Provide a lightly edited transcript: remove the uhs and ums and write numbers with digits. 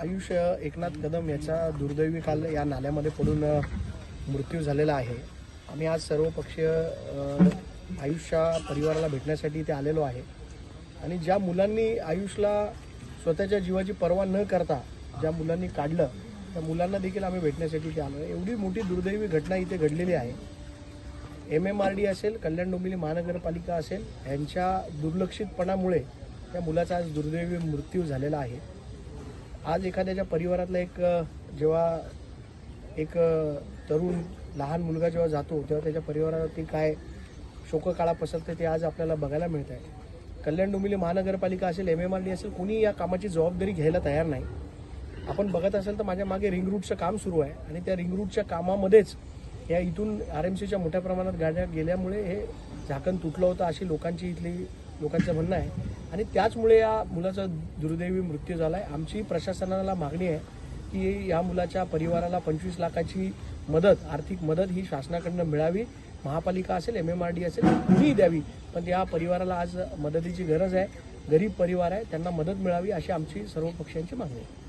आयुष एकनाथ कदम याचा दुर्दैवी काल या नाल्यामध्ये पडून मृत्यू झालेला आहे। आम्ही आज सर्व पक्षीय आयुषच्या परिवाराला भेटण्यासाठी इथे आलेलो आहे आणि ज्या मुलांनी आयुषला स्वतःच्या जीवाची पर्वा न करता ज्या मुलांनी काढलं त्या मुलांना देखील आम्ही भेटण्यासाठी इथे आलो आहे। एवढी मोठी दुर्दैवी घटना इथे घडलेली आहे। MMRD असेल, कल्याण डोंबिवली महानगरपालिका असेल, यांच्या दुर्लक्षितपणामुळे त्या मुलाचा आज दुर्दैवी मृत्यू झालेला आहे। आज एखाद्याच्या परिवारातला जेव्हा एक तरुण लहान मुलगा जेव्हा जातो तेव्हा त्याच्या परिवारावरती काय शोककळा पसरते ते आज आपल्याला बघायला मिळत आहे। कल्याण डोंबिवली महानगरपालिका असेल, MMRD असेल, कोणी या कामाची जबाबदारी घ्यायला तयार नाही। आपण बघत असाल तर माझ्या मागे रिंग रूटचं काम सुरू आहे आणि त्या रिंग रूटच्या कामामध्येच या इथून RMCच्या मोठ्या प्रमाणात गाड्या गेल्यामुळे हे झाकण तुटलं होतं अशी लोकांचं म्हणणं आहे आणि त्याचमुळे या मुलाचा दुर्दैवी मृत्यू झाला आहे। आमची प्रशासनाला मागणी आहे की या मुलाच्या परिवाराला 25 लाखाची मदत, आर्थिक मदत ही शासनाकडून मिळावी। महापालिका असेल, MMRD असेल, कुणीही द्यावी, पण या परिवाराला आज मदतीची गरज आहे। गरीब परिवार आहे, त्यांना मदत मिळावी अशी आमची सर्व पक्षांची मागणी आहे।